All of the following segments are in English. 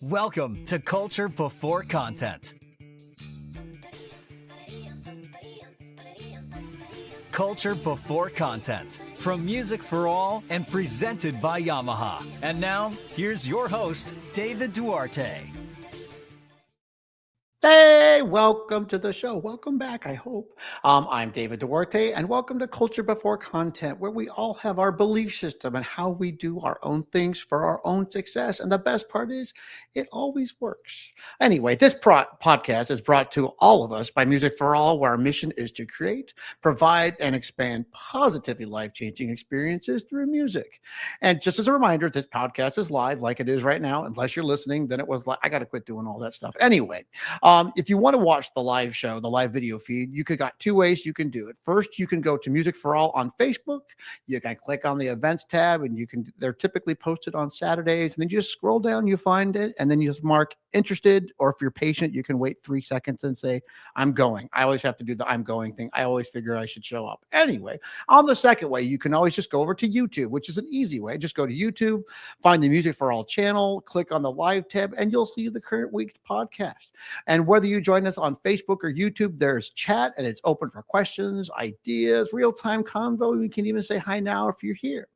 Welcome to Culture Before Content. Culture Before Content, from Music for All and presented by Yamaha. And now, here's your host, David Duarte. Hey, welcome to the show. Welcome back, I hope. I'm David Duarte, and welcome to Culture Before Content, where we all have our belief system and how we do our own things for our own success. And the best part is, it always works. Anyway, this podcast is brought to all of us by Music for All, where our mission is to create, provide, and expand positively life-changing experiences through music. And just as a reminder, this podcast is live like it is right now. Unless you're listening, then it was like, I got to quit doing all that stuff. Anyway, if you want to watch the live show, the live video feed, you could got two ways you can do it. First, you can go to Music for All on Facebook. You can click on the events tab, and they're typically posted on Saturdays. And then you just scroll down, you find it, and then you just mark interested. Or if you're patient, you can wait 3 seconds and say, I'm going. I always have to do the I'm going thing. I always figure I should show up. Anyway, on the second way, you can always just go over to YouTube, which is an easy way. Just go to YouTube, find the Music for All channel, click on the live tab, and you'll see the current week's podcast. And whether you join us on Facebook or YouTube, there's chat, and it's open for questions, ideas, real-time convo. You can even say hi now if you're here.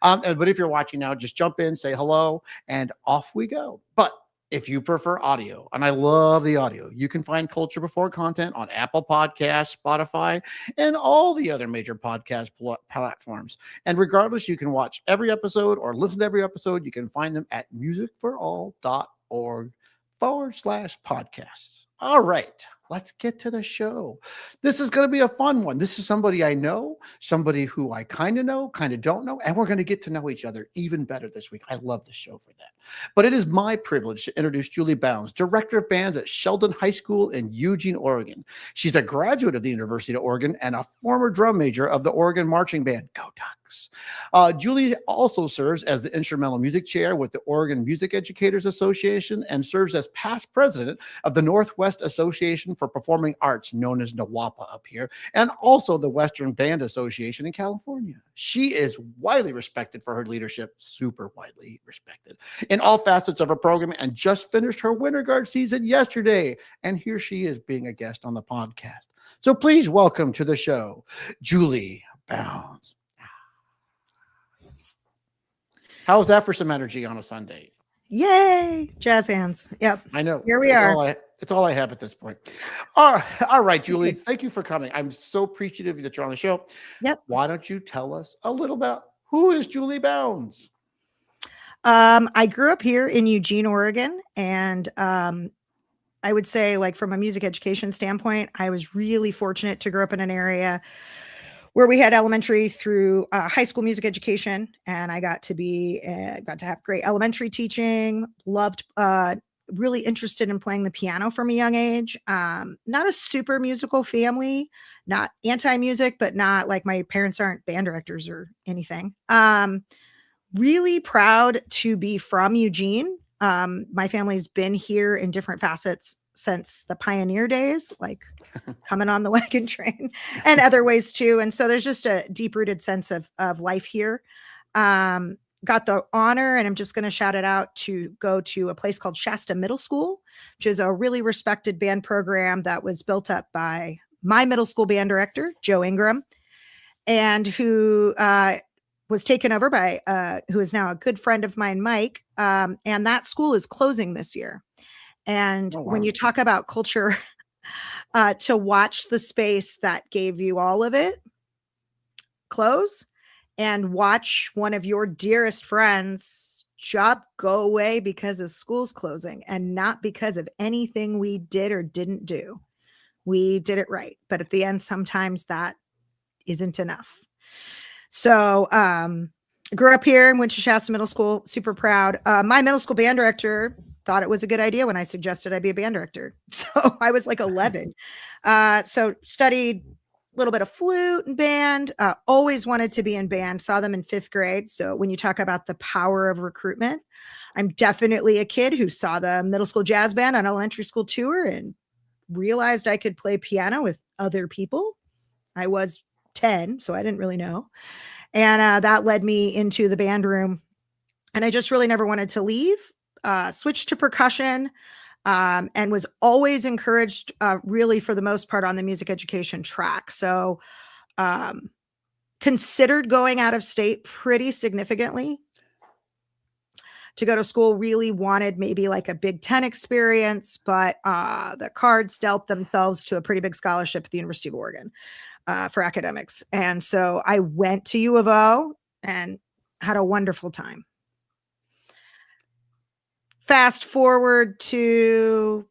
But if you're watching now, just jump in, say hello, and off we go. But if you prefer audio, and I love the audio, you can find Culture Before Content on Apple Podcasts, Spotify, and all the other major podcast platforms. And regardless, you can watch every episode or listen to every episode. You can find them at musicforall.org/podcasts. All right, let's get to the show. This is going to be a fun one. This is somebody I know, somebody who I kind of know, kind of don't know, and we're going to get to know each other even better this week. I love the show for that. But it is my privilege to introduce Julie Bounds, Director of Bands at Sheldon High School in Eugene, Oregon. She's a graduate of the University of Oregon and a former drum major of the Oregon Marching Band. Go Ducks! Julie also serves as the Instrumental Music Chair with the Oregon Music Educators Association and serves as past president of the Northwest Association for Performing Arts, known as NWAPA up here, and also the Western Band Association in California. She is widely respected for her leadership, super widely respected, in all facets of her program, and just finished her Winter Guard season yesterday. And here she is being a guest on the podcast. So please welcome to the show, Julie Bounds. How's that for some energy on a Sunday? Yay! Jazz hands. Yep. I know. Here we are. It's all I have at this point. All right, Julie. Thank you for coming. I'm so appreciative that you're on the show. Yep. Why don't you tell us a little about who is Julie Bounds? I grew up here in Eugene, Oregon, and I would say, like, from a music education standpoint, I was really fortunate to grow up in an area where we had elementary through high school music education, and I got to have great elementary teaching. Loved, really interested in playing the piano from a young age. Not a super musical family, not anti-music, but not like my parents aren't band directors or anything. Really proud to be from Eugene. My family's been here in different facets since the pioneer days, like coming on the wagon train and other ways too. And so there's just a deep rooted sense of life here. Got the honor, and I'm just going to shout it out, to go to a place called Shasta Middle School, which is a really respected band program that was built up by my middle school band director, Joe Ingram, and who was taken over by who is now a good friend of mine, Mike. And that school is closing this year. And when you talk about culture, to watch the space that gave you all of it close, and watch one of your dearest friends' job go away because of school's closing, and not because of anything we did or didn't do. We did it right. But at the end, sometimes that isn't enough. So grew up here and went to Shasta Middle School. Super proud. My middle school band director thought it was a good idea when I suggested I be a band director. So I was like 11. So studied a little bit of flute and band, always wanted to be in band, saw them in 5th grade. So when you talk about the power of recruitment, I'm definitely a kid who saw the middle school jazz band on elementary school tour and realized I could play piano with other people. I was 10, so I didn't really know. And that led me into the band room. And I just really never wanted to leave. switched to percussion, and was always encouraged, really for the most part on the music education track. So, considered going out of state pretty significantly to go to school, really wanted maybe like a Big Ten experience, but the cards dealt themselves to a pretty big scholarship at the University of Oregon for academics. And so I went to U of O and had a wonderful time. Fast forward to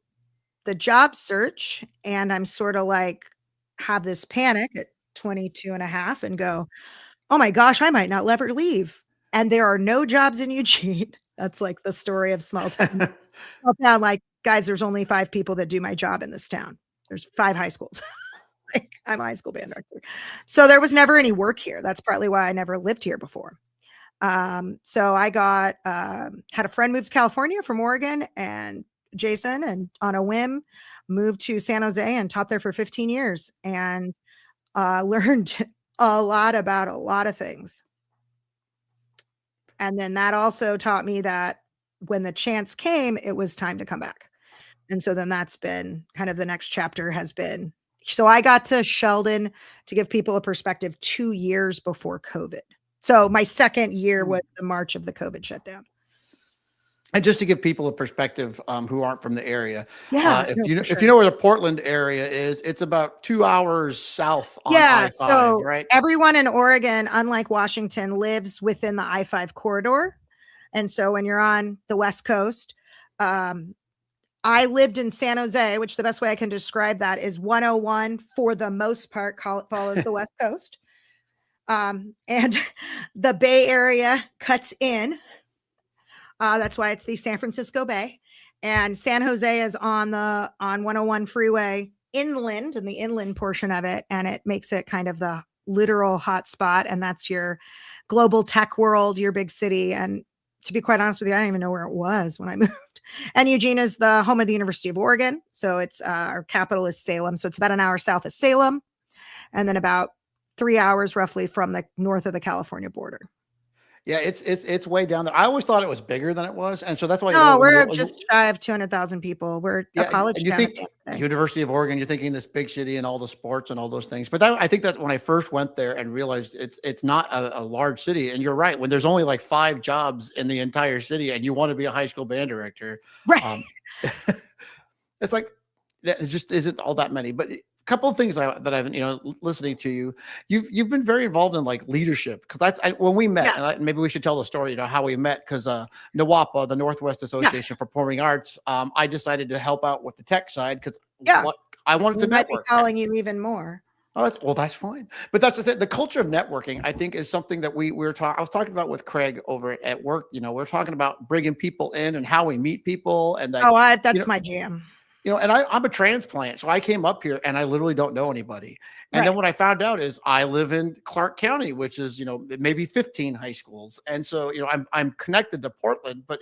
the job search, and I'm sort of like, have this panic at 22 and a half and go, oh my gosh, I might not ever leave. And there are no jobs in Eugene. That's like the story of small town. Small town, like, guys, there's only 5 people that do my job in this town. There's 5 high schools. Like, I'm a high school band director. So there was never any work here. That's partly why I never lived here before. So I got, had a friend move to California from Oregon, and Jason, and on a whim moved to San Jose and taught there for 15 years and learned a lot about a lot of things. And then that also taught me that when the chance came, it was time to come back. And so then that's been kind of the next chapter has been. So I got to Sheldon, to give people a perspective, 2 years before COVID. So my second year was the March of the COVID shutdown. And just to give people a perspective who aren't from the area, Yeah, if no, you know for sure. if you know where the Portland area is, it's about 2 hours south on Yeah, I-5, so right? everyone in Oregon, unlike Washington, lives within the I-5 corridor. And so when you're on the West Coast, I lived in San Jose, which the best way I can describe that is 101 for the most part follows the West Coast. And the Bay Area cuts in. That's why it's the San Francisco Bay. And San Jose is on 101 freeway inland, in the inland portion of it. And it makes it kind of the literal hot spot. And that's your global tech world, your big city. And to be quite honest with you, I didn't even know where it was when I moved. And Eugene is the home of the University of Oregon. So it's our capital is Salem. So it's about an hour south of Salem, and then about 3 hours roughly from the north of the California border. Yeah, it's way down there. I always thought it was bigger than it was, and so that's why. No, we're just shy of 200,000 people. We're a college and you town. think University of Oregon, you're thinking this big city and all the sports and all those things. But I think that's when I first went there and realized it's not a large city. And you're right, when there's only like 5 jobs in the entire city, and you want to be a high school band director, right? It's like it just isn't all that many. But couple of things that I've listening to you've been very involved in like leadership, because when we met, and maybe we should tell the story how we met, because NWAPA, the Northwest Association for Performing Arts, I decided to help out with the tech side because I wanted to might network. Be calling you even more. Oh, that's fine. But that's the culture of networking, I think, is something that I was talking about with Craig over at work. We're talking about bringing people in and how we meet people, and that, that's my jam. And I'm a transplant, so I came up here and I literally don't know anybody. And then what I found out is I live in Clark County, which is, maybe 15 high schools. And so, I'm connected to Portland, but,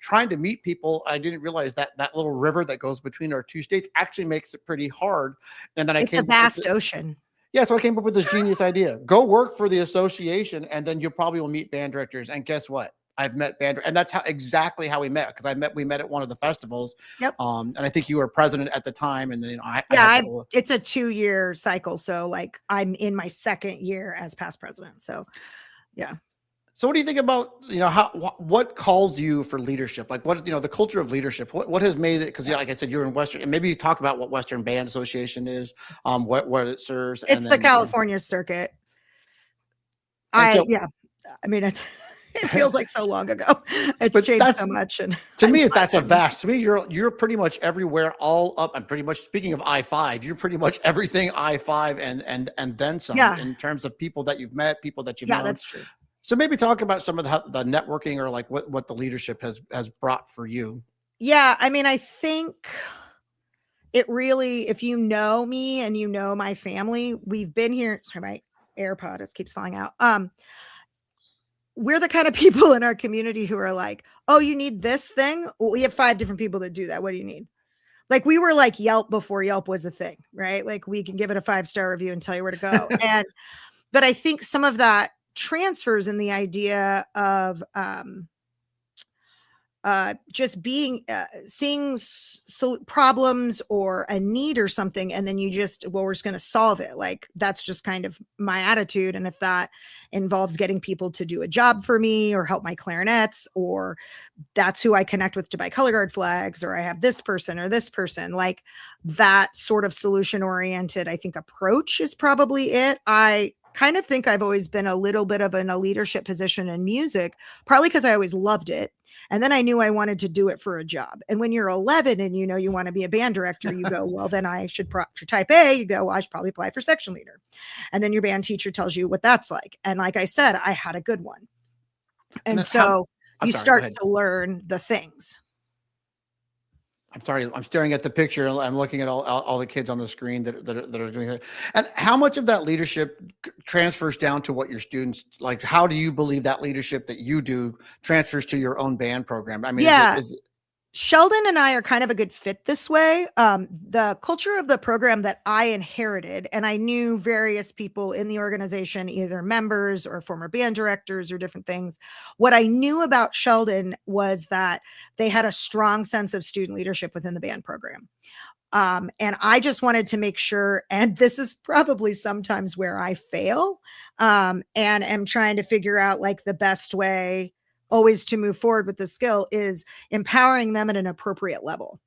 trying to meet people, I didn't realize that little river that goes between our 2 states actually makes it pretty hard. And then it's a vast ocean. Yeah. So I came up with this genius idea: go work for the association, and then you probably will meet band directors. And guess what? I've met band, and that's exactly how we met, because we met at one of the festivals. Yep. And I think you were president at the time, and then it's a 2-year cycle, so like I'm in my 2nd year as past president. So yeah. So what do you think about what calls you for leadership? Like what the culture of leadership? What has made it? Because like I said, you're in Western, and maybe you talk about what Western Band Association is, what it serves. It's the California circuit. I mean it's. It feels like so long ago. It's changed so much. And to me, you're pretty much everywhere, all up. And pretty much, speaking of I-5, you're pretty much everything I-5 and then some, in terms of people that you've met, people that you've known. Yeah, that's true. So maybe talk about some of the networking, or like what the leadership has brought for you. Yeah, I mean, I think it really, if you know me and you know my family, we've been here. Sorry, my AirPod just keeps falling out. We're the kind of people in our community who are like, oh, you need this thing? Well, we have 5 different people that do that. What do you need? Like, we were like Yelp before Yelp was a thing, right? Like, we can give it a 5-star review and tell you where to go. But I think some of that transfers in the idea of just being seeing problems or a need or something, and then you just, well, we're just going to solve it. Like, that's just kind of my attitude. And if that involves getting people to do a job for me or help my clarinets, or that's who I connect with to buy color guard flags, or I have this person or this person, like that sort of solution oriented, I think, approach is probably it. I kind of think I've always been a little bit of in a leadership position in music, partly because I always loved it. And then I knew I wanted to do it for a job. And when you're 11 and you know you want to be a band director, you go, well, then I should for type A, you go, well, I should probably apply for section leader. And then your band teacher tells you what that's like. And like I said, I had a good one. And so you start to learn the things. I'm sorry, I'm staring at the picture. I'm looking at all the kids on the screen that are doing it. And how much of that leadership transfers down to what your students like? How do you believe that leadership that you do transfers to your own band program? I mean, yeah. Sheldon and I are kind of a good fit this way. The culture of the program that I inherited, and I knew various people in the organization, either members or former band directors or different things. What I knew about Sheldon was that they had a strong sense of student leadership within the band program. And I just wanted to make sure, and this is probably sometimes where I fail, and am trying to figure out like the best way always to move forward with the skill, is empowering them at an appropriate level.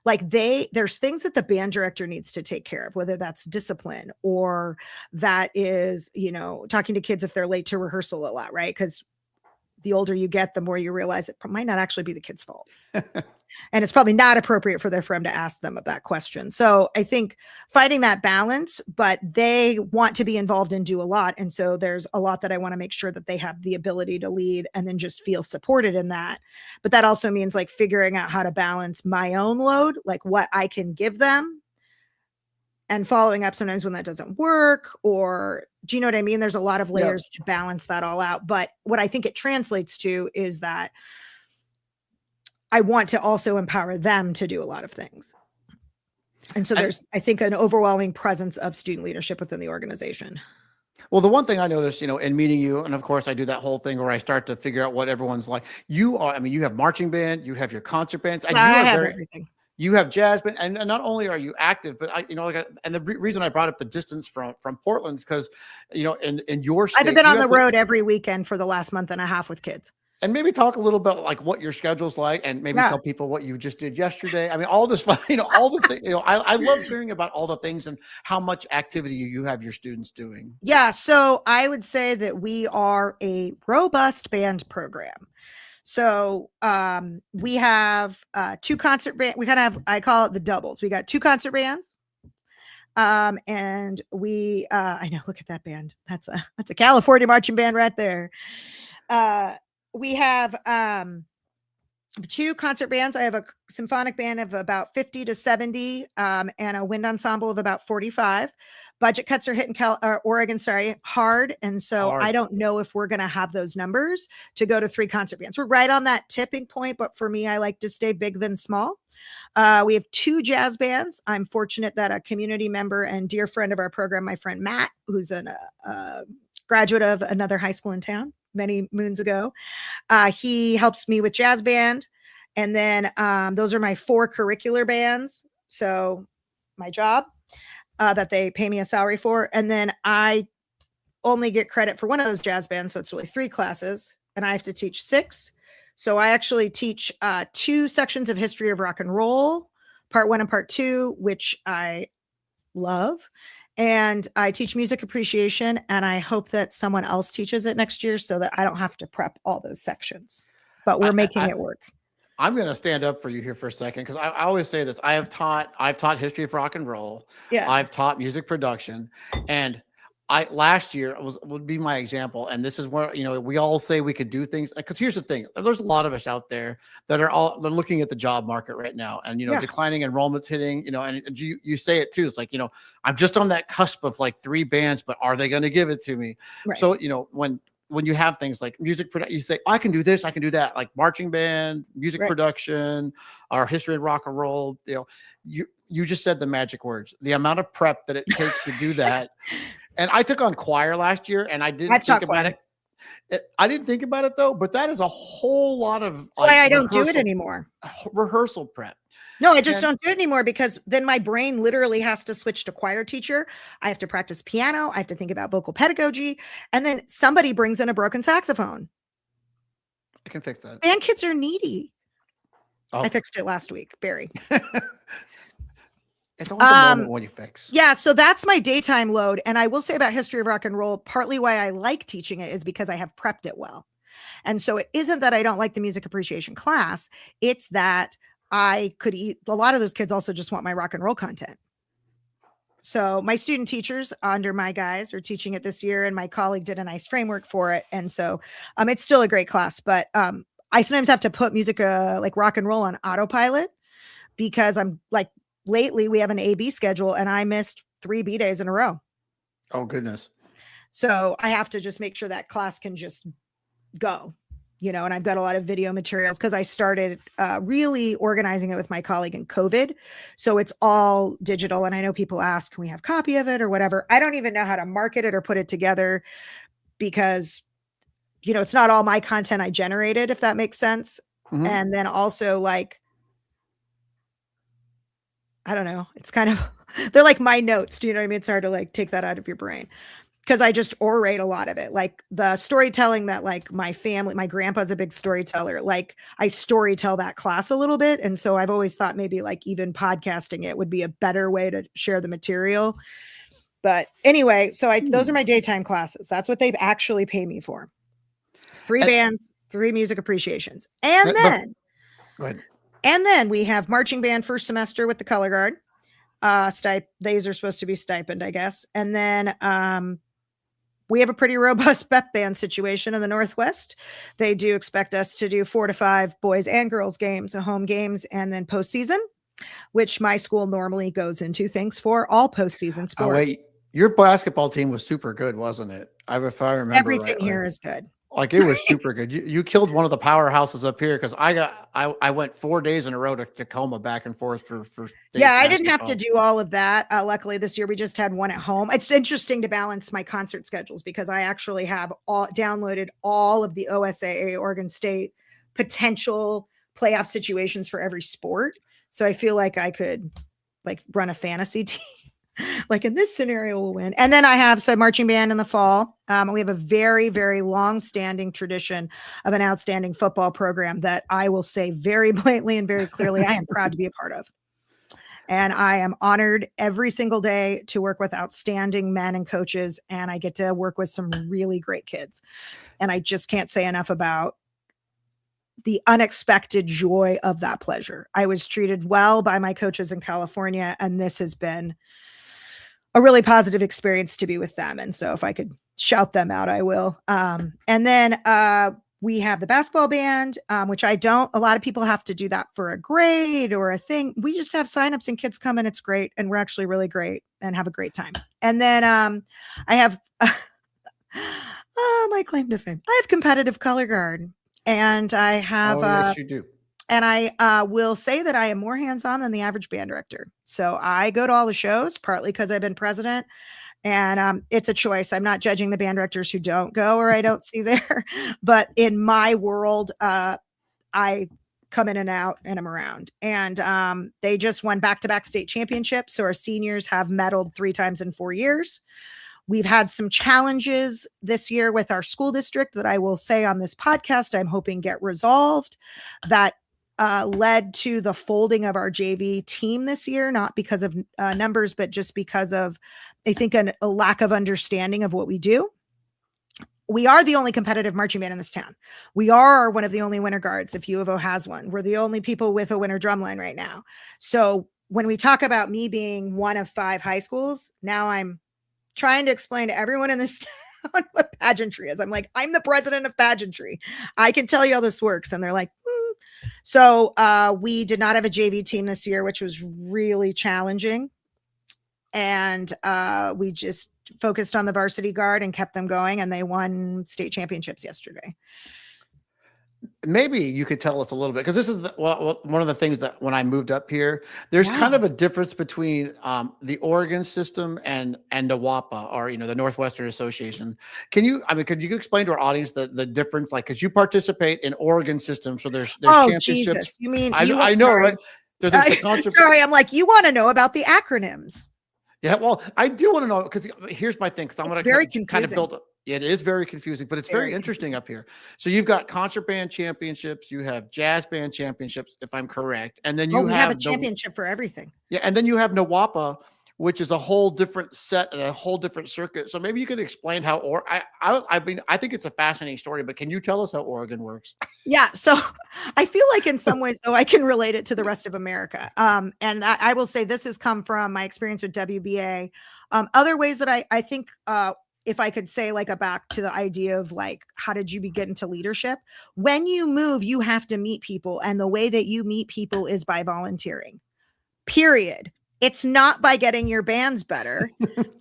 Like there's things that the band director needs to take care of, whether that's discipline or that is, talking to kids if they're late to rehearsal a lot, right? Because the older you get, the more you realize it might not actually be the kid's fault. And it's probably not appropriate for them to ask them that question. So I think finding that balance, but they want to be involved and do a lot. And so there's a lot that I want to make sure that they have the ability to lead and then just feel supported in that. But that also means like figuring out how to balance my own load, like what I can give them, and following up sometimes when that doesn't work, or do you know what I mean? There's a lot of layers to balance that all out. But what I think it translates to is that I want to also empower them to do a lot of things. And so there's, I think, an overwhelming presence of student leadership within the organization. Well, the one thing I noticed, in meeting you, and of course I do that whole thing where I start to figure out what everyone's like. You have marching band, you have your concert bands, and I have everything. You have jazz band, and not only are you active, but and the reason I brought up the distance from Portland, because, in your state, I've been on the road every weekend for the last month and a half with kids. And maybe talk a little bit like what your schedule's like, and maybe tell people what you just did yesterday. I mean, all this, all the things, I love hearing about all the things and how much activity you have your students doing. Yeah. So I would say that we are a robust band program. So we have two concert bands. We kind of have, I call it the doubles. We got two concert bands. And we, I know, look at that band. That's a California marching band right there. We have two concert bands. I have a symphonic band of about 50 to 70 and a wind ensemble of about 45. Budget cuts are hitting Oregon, hard. And so I don't know if we're going to have those numbers to go to 3 concert bands. We're right on that tipping point. But for me, I like to stay big than small. We have 2 jazz bands. I'm fortunate that a community member and dear friend of our program, my friend Matt, who's a graduate of another high school in town many moons ago, he helps me with jazz band. And then those are my 4 curricular bands. So my job that they pay me a salary for. And then I only get credit for one of those jazz bands. So it's really 3 classes and I have to teach 6. So I actually teach 2 sections of history of rock and roll, part 1 and part 2, which I love. And I teach music appreciation, and I hope that someone else teaches it next year so that I don't have to prep all those sections, but we're making it work. I'm going to stand up for you here for a second, because I always say this. I've taught history of rock and roll. Yeah. I've taught music production, and last year would be my example. And this is where, we all say we could do things, because here's the thing. There's a lot of us out there that they're looking at the job market right now, and, declining enrollments hitting, and you say it too. It's like, I'm just on that cusp of like 3 bands, but are they going to give it to me? Right. So, when you have things like music production, you say, I can do this, I can do that, like marching band, music production, or history of rock and roll. You just said the magic words, the amount of prep that it takes to do that. And I took on choir last year, and I didn't think about it. I didn't think about it though, but that is a whole lot of That's why I don't do it anymore. Rehearsal prep. No, I just don't do it anymore because then my brain literally has to switch to choir teacher. I have to practice piano. I have to think about vocal pedagogy. And then somebody brings in a broken saxophone. I can fix that. And kids are needy. Oh. I fixed it last week, Barry. It's always a moment when you fix. Yeah, so that's my daytime load. And I will say about history of rock and roll, partly why I like teaching it is because I have prepped it well. And so it isn't that I don't like the music appreciation class. It's that I could eat. A lot of those kids also just want my rock and roll content. So my student teachers under my guys are teaching it this year, and my colleague did a nice framework for it. And so it's still a great class, but I sometimes have to put music like rock and roll on autopilot because I'm like, lately we have an A-B schedule and I missed 3 B days in a row. Oh, goodness. So I have to just make sure that class can just go, and I've got a lot of video materials because I started really organizing it with my colleague in COVID. So it's all digital. And I know people ask, can we have a copy of it or whatever? I don't even know how to market it or put it together because, it's not all my content I generated, if that makes sense. Mm-hmm. And then also like, I don't know. It's kind of, they're like my notes. Do you know what I mean? It's hard to like take that out of your brain because I just orate a lot of it. Like the storytelling that like my grandpa's a big storyteller. Like I storytell that class a little bit. And so I've always thought maybe like even podcasting it would be a better way to share the material. But anyway, so those are my daytime classes. That's what they actually pay me for. 3 bands, 3 music appreciations. And then, go ahead. And then we have marching band first semester with the color guard. These are supposed to be stipend, I guess. And then we have a pretty robust BEP band situation in the Northwest. They do expect us to do 4 to 5 boys and girls games, home games, and then postseason, which my school normally goes into things for all postseason sports. Oh, wait. Your basketball team was super good, wasn't it? If I remember everything rightly. here is good. Like it was super good. You killed one of the powerhouses up here because I went 4 days in a row to Tacoma back and forth for yeah, I didn't have to do all of that. Luckily this year we just had one at home. It's interesting to balance my concert schedules because I actually have downloaded all of the OSAA Oregon State potential playoff situations for every sport. So I feel like I could like run a fantasy team. Like in this scenario, we'll win. And then I have marching band in the fall. We have a very, very long-standing tradition of an outstanding football program that I will say very blatantly and very clearly I am proud to be a part of. And I am honored every single day to work with outstanding men and coaches, and I get to work with some really great kids. And I just can't say enough about the unexpected joy of that pleasure. I was treated well by my coaches in California, and this has been a really positive experience to be with them. And so if I could shout them out, I will. And then we have the basketball band, which a lot of people have to do that for a grade or a thing. We just have signups and kids come and it's great. And we're actually really great and have a great time. And then I have, my claim to fame. I have competitive color guard and I have, yes, you do. And I will say that I am more hands-on than the average band director. So I go to all the shows, partly because I've been president. And it's a choice. I'm not judging the band directors who don't go or I don't see there. But in my world, I come in and out and I'm around. And they just won back-to-back state championships. So our seniors have medaled 3 times in 4 years. We've had some challenges this year with our school district that I will say on this podcast, I'm hoping get resolved. That led to the folding of our JV team this year, not because of numbers, but just because of, I think, a lack of understanding of what we do. We are the only competitive marching band in this town. We are one of the only winter guards if U of O has one. We're the only people with a winter drumline right now. So when we talk about me being one of 5 high schools, now I'm trying to explain to everyone in this town what pageantry is. I'm like, I'm the president of pageantry. I can tell you how this works. And they're like, So we did not have a JV team this year, which was really challenging. And we just focused on the varsity guard and kept them going. And they won state championships yesterday. maybe you could tell us a little bit, because this is one of the things that when I moved up here, there's kind Yeah. of a difference between the Oregon system and NWAPA, or the Northwestern Association. Could you explain to our audience the difference? Like, because you participate in Oregon system, so there's Oh, championships. Jesus. You mean I know, sorry. right? There's the contra. Sorry. I'm like, you want to know about the acronyms. Yeah, well, I do want to know, because here's my thing, because I'm It's going very to kind of confusing. build up. It is very confusing, but it's very Very interesting confusing. up here. So you've got concert band championships, you have jazz band championships, if I'm correct, and then Oh, you we have a have championship for everything. and then you have NWAPA, which is a whole different set and a whole different circuit. So maybe you could explain how, or I mean, I think it's a fascinating story, but can you tell us how Oregon works? Yeah. So I feel like in some ways, though, I can relate it to the rest of America. And I will say this has come from my experience with WBA. Other ways that I think, if I could say like back to the idea of like, how did you get into leadership? When you move, you have to meet people. And the way that you meet people is by volunteering, period. It's not by getting your bands better.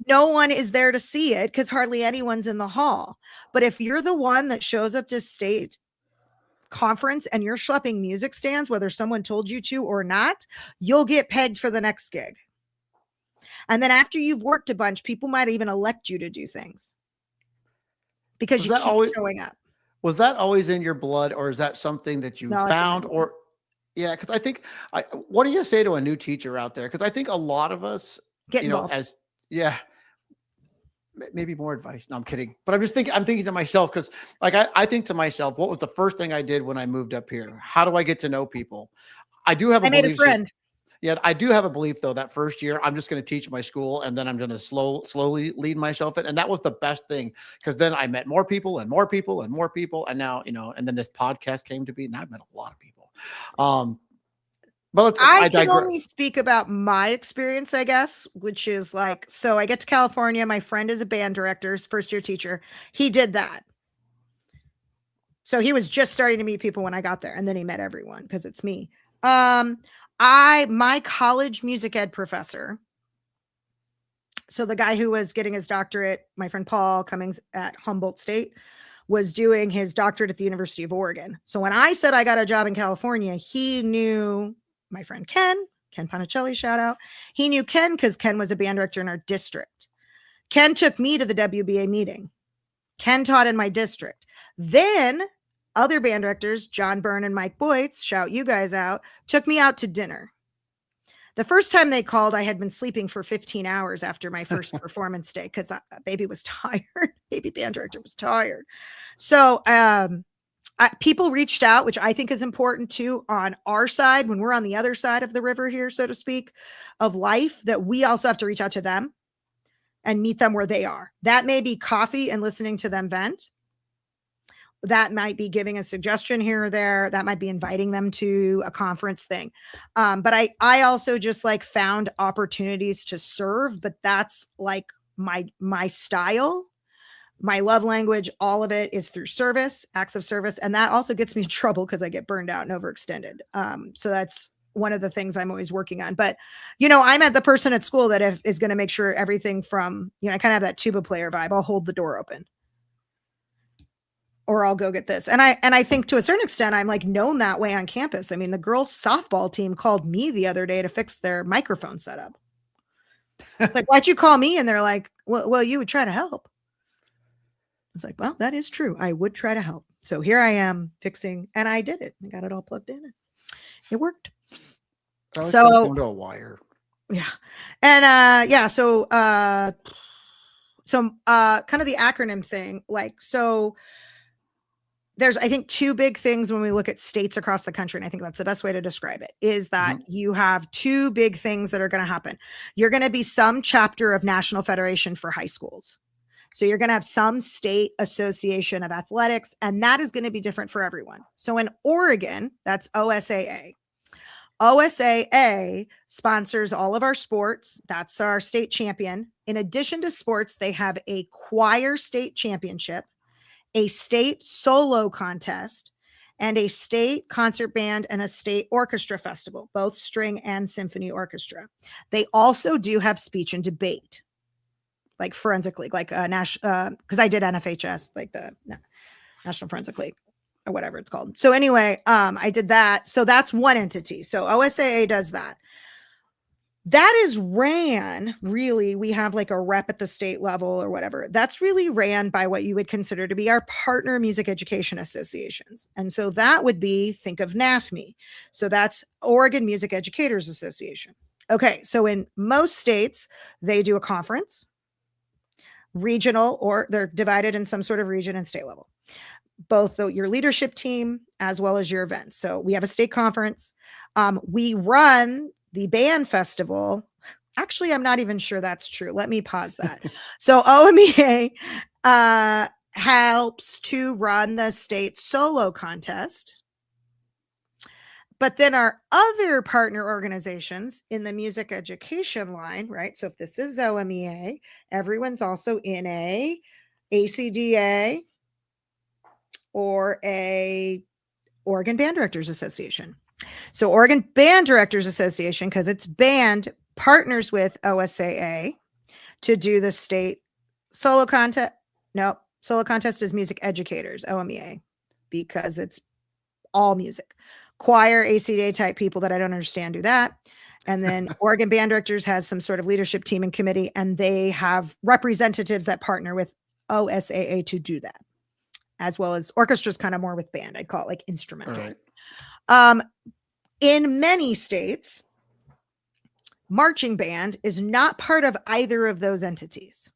No one is there to see it because hardly anyone's in the hall. But if you're the one that shows up to state conference and you're schlepping music stands, whether someone told you to or not, you'll get pegged for the next gig. And then after you've worked a bunch, people might even elect you to do things because you keep showing up. Was that always in your blood, or is that something that you found? Or yeah, because I think, what do you say to a new teacher out there? Because I think a lot of us, get involved. Maybe more advice. No, I'm kidding. But I'm thinking to myself, because like I think to myself, what was the first thing I did when I moved up here? How do I get to know people? I made a friend. Yeah, I do have a belief, though, that first year I'm just going to teach my school, and then I'm going to slowly lead myself in. And that was the best thing, because then I met more people and more people and more people. And now, and then this podcast came to be, and I've met a lot of people. But I can only speak about my experience, I guess, which is like, so I get to California. My friend is a band director, first year teacher. He did that. So he was just starting to meet people when I got there, and then he met everyone because it's me. My college music ed professor, so the guy who was getting his doctorate, my friend Paul Cummings at Humboldt State, was doing his doctorate at the University of Oregon. So when I said I got a job in California, he knew my friend Ken Panicelli, shout out. He knew Ken because Ken was a band director in our district. Ken took me to the WBA meeting. Ken taught in my district. Then other band directors, John Byrne and Mike Boytz, shout you guys out, took me out to dinner. The first time they called, I had been sleeping for 15 hours after my first performance day because baby was tired. Baby band director was tired. So people reached out, which I think is important too on our side when we're on the other side of the river here, so to speak, of life, that we also have to reach out to them and meet them where they are. That may be coffee and listening to them vent. That might be giving a suggestion here or there. That might be inviting them to a conference thing. But I also just like found opportunities to serve, but that's like my style, my love language, all of it is through service, acts of service. And that also gets me in trouble because I get burned out and overextended. So that's one of the things I'm always working on. But, I'm at the person at school that is going to make sure everything from, I kind of have that tuba player vibe. I'll hold the door open. Or I'll go get this. And I think to a certain extent, I'm like known that way on campus. I mean, the girls softball team called me the other day to fix their microphone setup. It's like, why'd you call me? And they're like, well, you would try to help. I was like, well, that is true. I would try to help. So here I am fixing, and I did it. I got it all plugged in. It worked. So into a wire. Yeah. And so kind of the acronym thing, like, so there's, I think, two big things when we look at states across the country. And I think that's the best way to describe it, is that you have two big things that are going to happen. You're going to be some chapter of National Federation for high schools. So you're going to have some state association of athletics, and that is going to be different for everyone. So in Oregon, that's OSAA. OSAA sponsors all of our sports. That's our state champion. In addition to sports, they have a choir state championship, a state solo contest, and a state concert band and a state orchestra festival, both string and symphony orchestra. They also do have speech and debate, like Forensic League, like because I did NFHS, like the National Forensic League. or whatever it's called. So anyway, I did that. So that's one entity. So OSAA does that. That is ran really, we have like a rep at the state level or whatever. That's really ran by what you would consider to be our partner music education associations. And so that would be, think of NAFME. So that's Oregon Music Educators Association. Okay, so in most states, they do a conference, regional, or they're divided in some sort of region and state level, both your leadership team as well as your events. So we have a state conference. We run the band festival. Actually, I'm not even sure that's true. Let me pause that. So OMEA helps to run the state solo contest. But then our other partner organizations in the music education line, right? So if this is OMEA, everyone's also in a ACDA or a Oregon Band Directors Association. So Oregon Band Directors Association, because it's band, partners with OSAA to do the state solo contest. No, solo contest is music educators, OMEA, because it's all music. Choir, ACDA type people that I don't understand do that. And then Oregon Band Directors has some sort of leadership team and committee, and they have representatives that partner with OSAA to do that, as well as orchestras, kind of more with band. I'd call it like instrumental. Right. In many states, marching band is not part of either of those entities.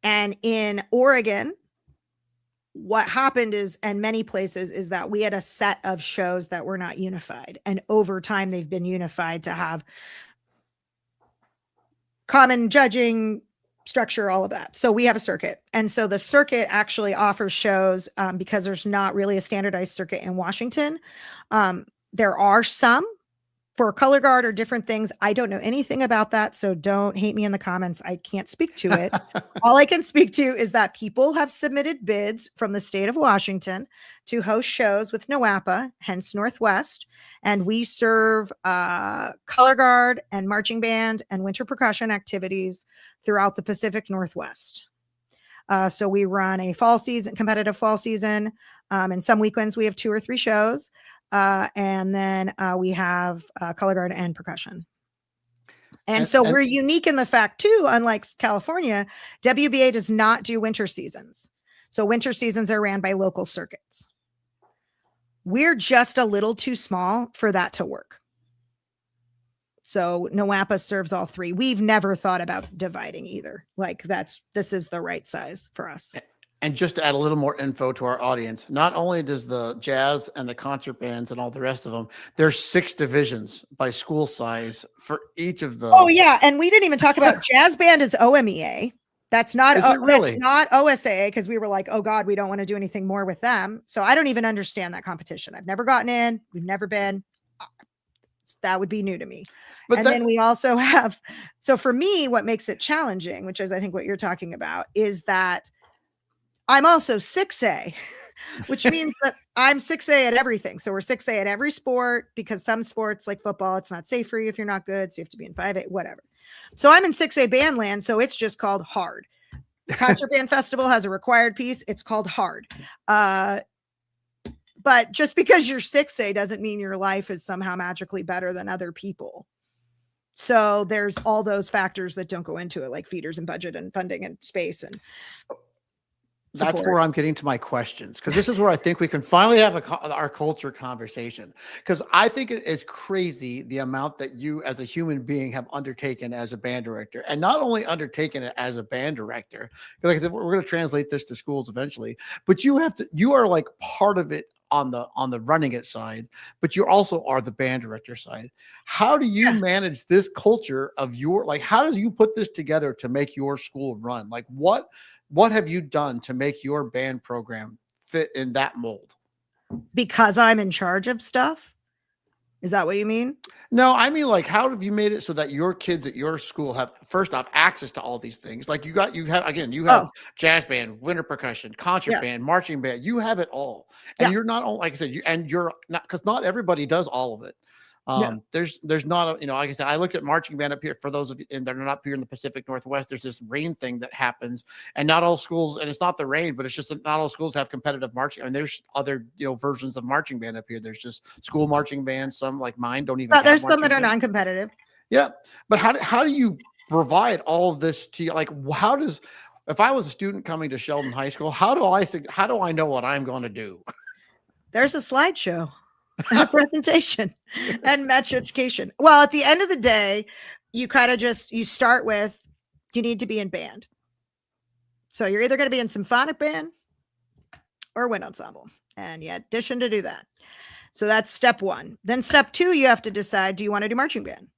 And in Oregon, what happened is, and many places, is that we had a set of shows that were not unified. And over time, they've been unified to have common judging structure, all of that. So we have a circuit. And so the circuit actually offers shows because there's not really a standardized circuit in Washington. There are some for color guard or different things. I don't know anything about that. So don't hate me in the comments. I can't speak to it. All I can speak to is that people have submitted bids from the state of Washington to host shows with NOAPA, hence Northwest. And we serve color guard and marching band and winter percussion activities throughout the Pacific Northwest. So we run a fall season, competitive fall season. And some weekends we have 2 or 3 shows. And then we have color guard and percussion. And so we're unique in the fact too, unlike California, WBA does not do winter seasons. So winter seasons are ran by local circuits. We're just a little too small for that to work. So NOAPA serves all 3. We've never thought about dividing either. Like this is the right size for us. And just to add a little more info to our audience, not only does the jazz and the concert bands and all the rest of them, there's 6 divisions by school size for each of the. Oh yeah, and we didn't even talk about jazz band is OMEA. That's not really? That's not OSAA, because we were like, oh God, we don't want to do anything more with them. So I don't even understand that competition. I've never gotten in. We've never been. That would be new to me. But then we also have. So for me, what makes it challenging, which is I think what you're talking about, is that I'm also 6A, which means that I'm 6A at everything. So we're 6A at every sport, because some sports like football, it's not safe for you if you're not good. So you have to be in 5A, whatever. So I'm in 6A band land. So it's just called hard. Concert Band Festival has a required piece. It's called hard. But just because you're 6A doesn't mean your life is somehow magically better than other people. So there's all those factors that don't go into it, like feeders and budget and funding and space and support. That's where I'm getting to my questions, because this is where I think we can finally have our culture conversation, because I think it is crazy the amount that you as a human being have undertaken as a band director, and not only undertaken it as a band director, because like I said, we're going to translate this to schools eventually, but you are like part of it on the running it side, but you also are the band director side. How do you manage this culture of how does you put this together to make your school run? Like what have you done to make your band program fit in that mold? Because I'm in charge of stuff? Is that what you mean? No, I mean, like, how have you made it so that your kids at your school have, first off, access to all these things? Like you have jazz band, winter percussion, concert band, marching band. You have it all. And you're not only, like I said, you're not, because not everybody does all of it. Yeah. There's not a, like I said, I looked at marching band up here for those of you, and they're not up here in the Pacific Northwest. There's this rain thing that happens, and not all schools, and it's not the rain, but it's just that not all schools have competitive marching. I mean, there's other, versions of marching band up here. There's just school marching bands. Some like mine don't even But have there's some marching that are band. non-competitive. Yeah. But how do you provide all of this to you? Like, if I was a student coming to Sheldon High School, how do I know what I'm going to do? There's a slideshow, a presentation, and match education. Well, at the end of the day, you kind of you start with, you need to be in band. So you're either going to be in symphonic band or wind ensemble, and you audition to do that. So that's step one. Then step two, you have to decide, do you want to do marching band?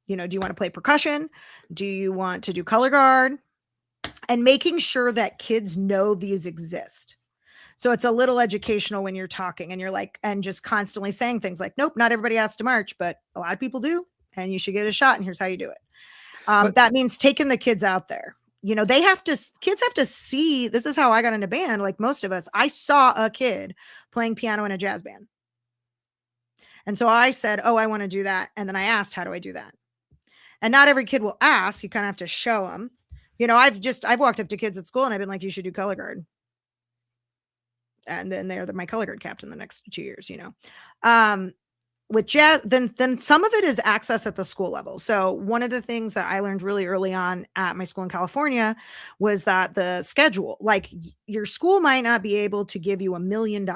Do you want to play percussion? Do you want to do color guard? And making sure that kids know these exist. So it's a little educational when you're talking and you're like, and just constantly saying things like, nope, not everybody has to march, but a lot of people do. And you should get a shot. And here's how you do it. That means taking the kids out there. Kids have to see, this is how I got into band. Like most of us, I saw a kid playing piano in a jazz band. And so I said, oh, I want to do that. And then I asked, how do I do that? And not every kid will ask. You kind of have to show them. I've walked up to kids at school and I've been like, you should do color guard. And then they're my color guard captain the next 2 years, with jazz, then some of it is access at the school level. So one of the things that I learned really early on at my school in California was that the schedule, like your school might not be able to give you $1 million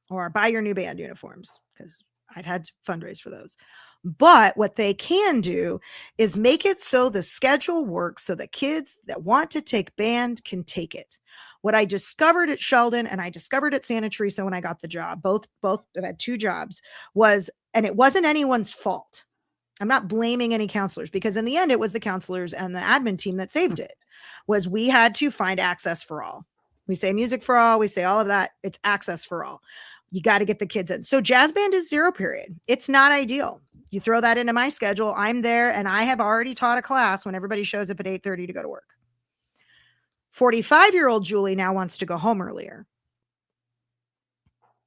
or buy your new band uniforms, because I've had to fundraise for those. But what they can do is make it so the schedule works so the kids that want to take band can take it. What I discovered at Sheldon and I discovered at Santa Teresa when I got the job, both I've had 2 jobs, and it wasn't anyone's fault. I'm not blaming any counselors, because in the end, it was the counselors and the admin team that saved it. Was we had to find access for all. We say music for all. We say all of that. It's access for all. You got to get the kids in. So jazz band is 0 period. It's not ideal. You throw that into my schedule. I'm there, and I have already taught a class when everybody shows up at 8:30 to go to work. 45-year-old Julie now wants to go home earlier.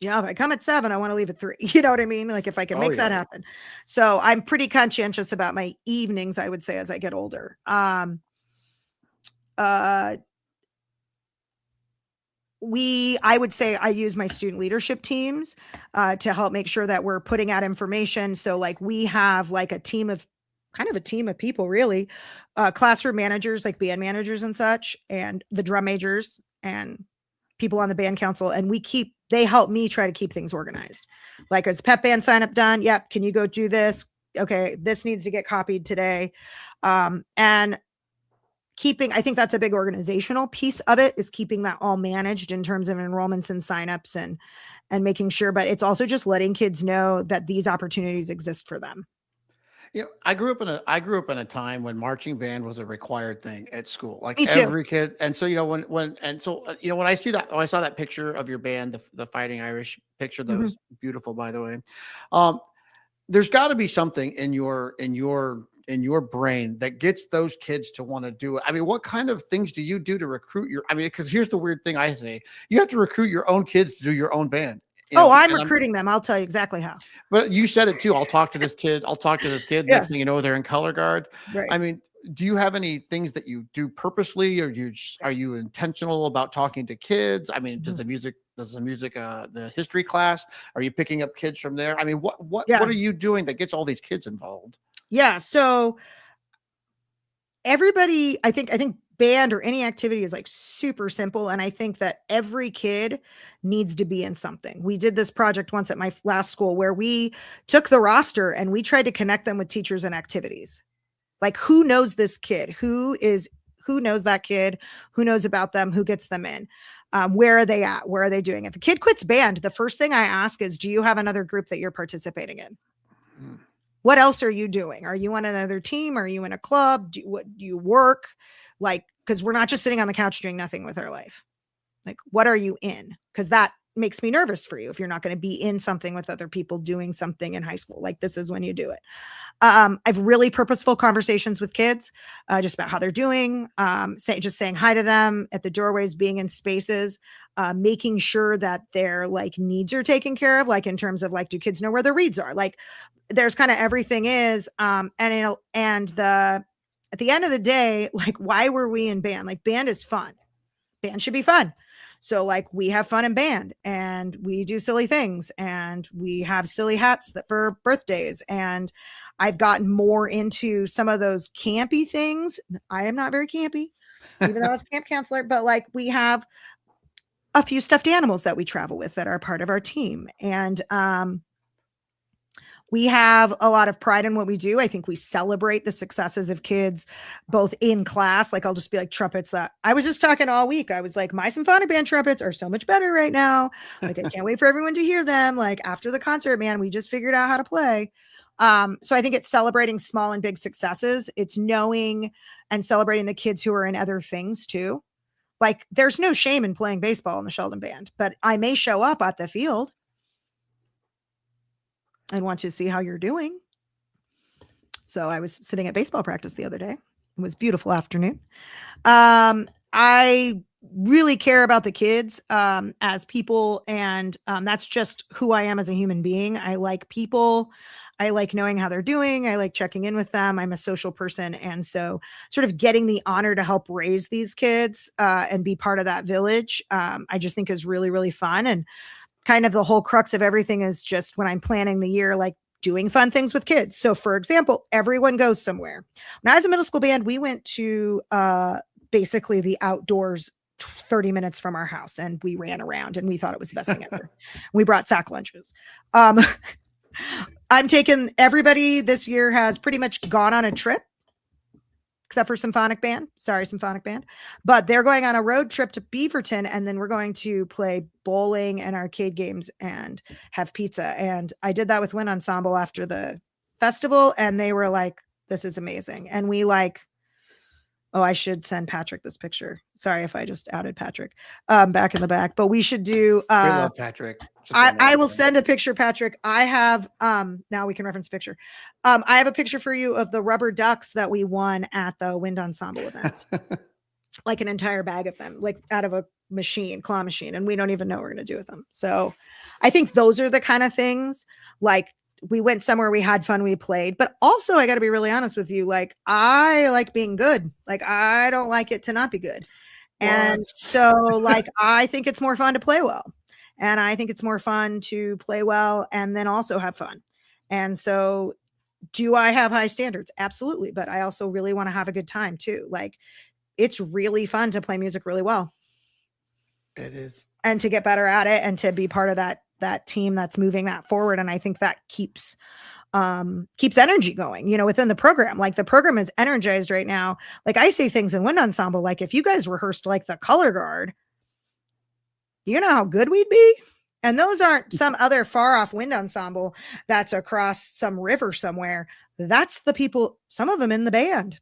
If I come at 7, I want to leave at 3. You know what I mean? Like if I can make that happen. So I'm pretty conscientious about my evenings, I would say, as I get older. I would say I use my student leadership teams to help make sure that we're putting out information. So like we have like a team of people, really, classroom managers, like band managers and such, and the drum majors and people on the band council. And they help me try to keep things organized. Like, is pep band sign up done? Yep. Can you go do this? Okay. This needs to get copied today. And I think that's a big organizational piece of it, is keeping that all managed in terms of enrollments and signups and making sure, but it's also just letting kids know that these opportunities exist for them. I grew up in a time when marching band was a required thing at school, like Me too. every kid. And so, when I saw that picture of your band, the Fighting Irish picture, that was beautiful, by the way. There's got to be something in your brain that gets those kids to want to do it. I mean, what kind of things do you do to recruit because here's the weird thing I say, you have to recruit your own kids to do your own band. I'm recruiting them. I'll tell you exactly how. But you said it too. I'll talk to this kid. Yeah. Next thing you know, they're in color guard. Right. I mean, do you have any things that you do purposely, or are you intentional about talking to kids? I mean, does the music, the history class, are you picking up kids from there? I mean, what are you doing that gets all these kids involved? Yeah. So everybody, I think band or any activity is like super simple. And I think that every kid needs to be in something. We did this project once at my last school where we took the roster and we tried to connect them with teachers and activities. Like, who knows this kid? Who knows that kid? Who knows about them? Who gets them in? Where are they at? Where are they doing? If a kid quits band, the first thing I ask is, do you have another group that you're participating in? What else are you doing? Are you on another team? Are you in a club? Do you work? Like, because we're not just sitting on the couch doing nothing with our life. Like, what are you in? Because that makes me nervous for you if you're not going to be in something with other people doing something in high school. Like, this is when you do it. I've really purposeful conversations with kids, just about how they're doing, just saying hi to them at the doorways, being in spaces, making sure that their like needs are taken care of, like in terms of like, do kids know where their reads are? Like, there's kind of everything is, at the end of the day, like, why were we in band? Like, band is fun. Band should be fun. So like, we have fun in band and we do silly things and we have silly hats for birthdays. And I've gotten more into some of those campy things. I am not very campy, even though I was a camp counselor, but like, we have a few stuffed animals that we travel with that are part of our team. And, we have a lot of pride in what we do. I think we celebrate the successes of kids, both in class. Like, I'll just be like, trumpets. I was just talking all week. I was like, my symphonic band trumpets are so much better right now. Like, I can't wait for everyone to hear them. Like, after the concert, man, we just figured out how to play. So I think it's celebrating small and big successes. It's knowing and celebrating the kids who are in other things too. Like, there's no shame in playing baseball in the Sheldon band, but I may show up at the field and want to see how you're doing. So I was sitting at baseball practice the other day. It was a beautiful afternoon. I really care about the kids as people, and that's just who I am as a human being. I like people. I like knowing how they're doing. I like checking in with them. I'm a social person. And so sort of getting the honor to help raise these kids and be part of that village, I just think is really, really fun. And kind of the whole crux of everything is just when I'm planning the year, like doing fun things with kids. So for example, everyone goes somewhere. When I was a middle school band, we went to basically the outdoors 30 minutes from our house and we ran around and we thought it was the best thing ever. We brought sack lunches. I'm taking everybody this year has pretty much gone on a trip except for Symphonic Band. Sorry, Symphonic Band. But they're going on a road trip to Beaverton, and then we're going to play bowling and arcade games and have pizza. And I did that with Wind Ensemble after the festival, and they were like, this is amazing. And we like, oh, I should send Patrick this picture. Sorry if I just outed Patrick back in the back, but we should do. We love Patrick. I will send a picture, Patrick. I have, now we can reference a picture. I have a picture for you of the rubber ducks that we won at the Wind Ensemble event. Like an entire bag of them, like out of a claw machine. And we don't even know what we're going to do with them. So I think those are the kind of things, like, we went somewhere, we had fun, we played, but also I got to be really honest with you. Like, I like being good. Like, I don't like it to not be good. And so like, I think it's more fun to play well. And I think it's more fun to play well and then also have fun. And so do I have high standards? Absolutely. But I also really want to have a good time too. Like, it's really fun to play music really well. It is. And to get better at it and to be part of that team that's moving that forward. And I think that keeps energy going, within the program. Like, the program is energized right now. Like, I say things in Wind Ensemble, like, if you guys rehearsed like the color guard, you know how good we'd be. And those aren't some other far off wind ensemble that's across some river somewhere. That's the people, some of them in the band.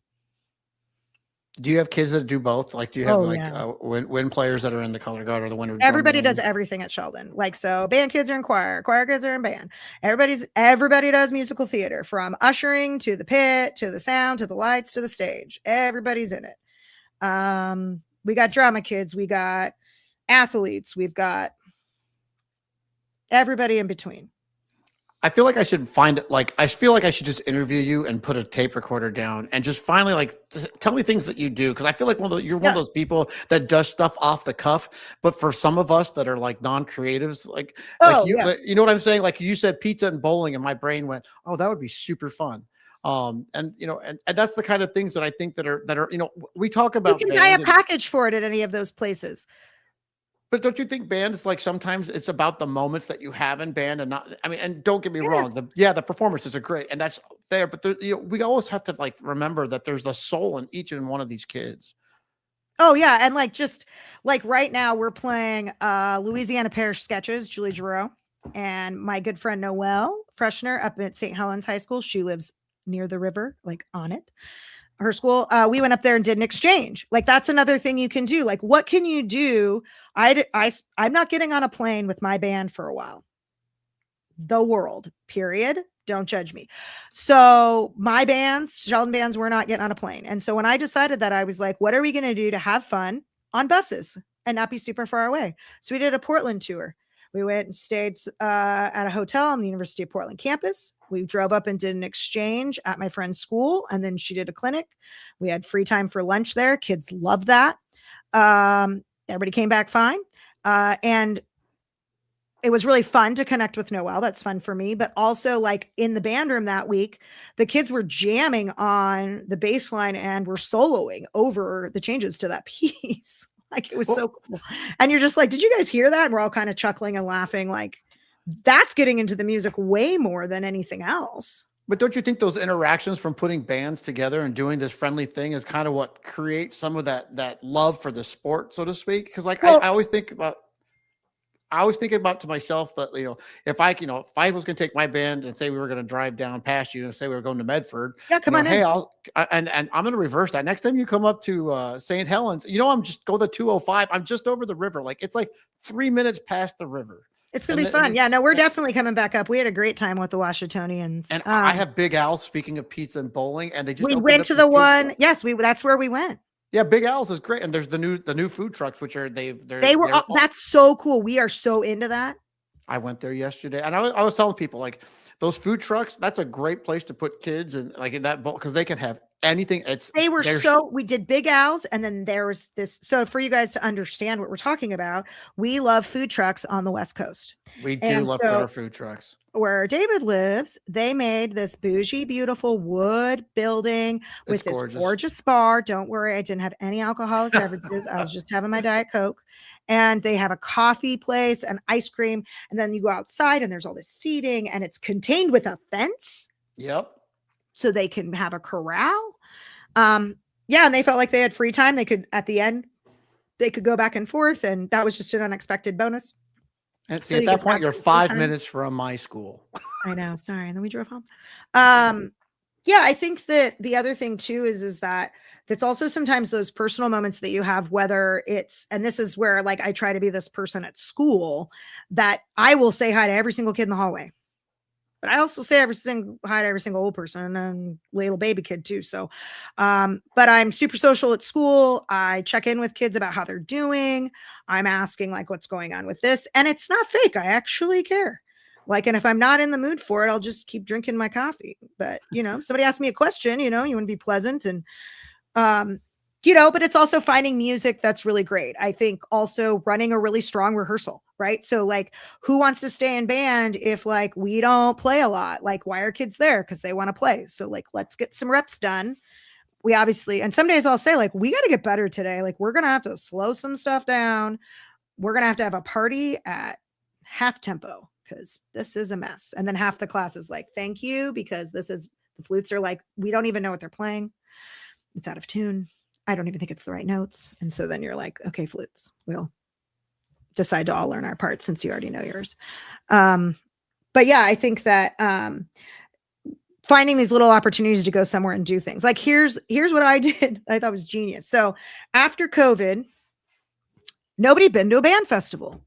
Do you have kids that do both? Like, do you have wind players that are in the color guard or the wind? Everybody does everything at Sheldon. Like, so band kids are in choir kids are in band. Everybody does musical theater, from ushering to the pit, to the sound, to the lights, to the stage. Everybody's in it. We got drama kids. We got athletes. We've got everybody in between. I feel like I should I feel like I should just interview you and put a tape recorder down and just finally tell me things that you do. Cause I feel like you're one of those people that does stuff off the cuff, but for some of us that are like non-creatives, you know what I'm saying? Like, you said pizza and bowling and my brain went, oh, that would be super fun. And that's the kind of things that I think that are, we talk about. You can buy a package for it at any of those places. But don't you think band is like, sometimes it's about the moments that you have in band and not, and don't get me wrong. The performances are great and that's there, but we always have to like remember that there's the soul in each and one of these kids. Oh yeah. And just right now we're playing Louisiana Parish Sketches, Julie Giroux, and my good friend Noelle Freshner up at St. Helens High School. She lives near the river, like on it. her school, we went up there and did an exchange. Like, that's another thing you can do. Like, what can you do? I'm not getting on a plane with my band for a while. The world, period. Don't judge me. So my bands, Sheldon bands, were not getting on a plane. And so when I decided that, I was like, what are we going to do to have fun on buses and not be super far away? So we did a Portland tour. We went and stayed at a hotel on the University of Portland campus. We drove up and did an exchange at my friend's school, and then she did a clinic. We had free time for lunch there. Kids loved that. Everybody came back fine. And it was really fun to connect with Noelle. That's fun for me. But also, like, in the band room that week, the kids were jamming on the bass line and were soloing over the changes to that piece. Like, it was so cool. And you're just like, did you guys hear that? And we're all kind of chuckling and laughing. Like, that's getting into the music way more than anything else. But don't you think those interactions from putting bands together and doing this friendly thing is kind of what creates some of that love for the sport, so to speak? Because, like, I always think about to myself that, if I was going to take my band and say we were going to drive down past you and say we were going to Medford, come on hey, in. and I'm going to reverse that. Next time you come up to St. Helens, I'm just go the 205. I'm just over the river. Like, it's like 3 minutes past the river. It's going to be fun. Yeah, no, we're definitely coming back up. We had a great time with the Washingtonians. And I have Big Al, speaking of pizza and bowling, and they just we went to the one. Yes, that's where we went. Yeah, Big Al's is great, and there's the new food trucks, which are that's so cool. We are so into that. I went there yesterday, and I was telling people, like, those food trucks, that's a great place to put kids and, like, in that bowl, because they can have anything. We did Big Al's, and then there was this. So for you guys to understand what we're talking about, we love food trucks on the West Coast. We do love our food trucks. Where David lives, they made this bougie, beautiful wood building with this gorgeous bar. Don't worry, I didn't have any alcoholic beverages. I was just having my Diet Coke. And they have a coffee place and ice cream. And then you go outside and there's all this seating, and it's contained with a fence. Yep. So they can have a corral. And they felt like they had free time. They could, at the end, they could go back and forth. And that was just an unexpected bonus. And see, at that point, you're 5 minutes from my school. I know. Sorry. And then we drove home. I think that the other thing too is that that's also sometimes those personal moments that you have, whether it's, and this is where, like, I try to be this person at school that I will say hi to every single kid in the hallway. But I also say hi to every single old person and little baby kid too. So, but I'm super social at school. I check in with kids about how they're doing. I'm asking, like, what's going on with this. And it's not fake. I actually care. Like, and if I'm not in the mood for it, I'll just keep drinking my coffee. But, somebody asks me a question, you want to be pleasant and, but it's also finding music that's really great. I think also running a really strong rehearsal, right? So, like, who wants to stay in band if, like, we don't play a lot? Like, why are kids there? Because they want to play. So, like, let's get some reps done. We obviously, and some days I'll say, like, we got to get better today. Like, we're going to have to slow some stuff down. We're going to have a party at half tempo because this is a mess. And then half the class is like, thank you, because the flutes are like, we don't even know what they're playing. It's out of tune. I don't even think it's the right notes. And so then you're like, okay, flutes, we'll decide to all learn our parts since you already know yours. But yeah, I think that finding these little opportunities to go somewhere and do things. Like, here's what I did. I thought was genius. So after COVID, nobody had been to a band festival.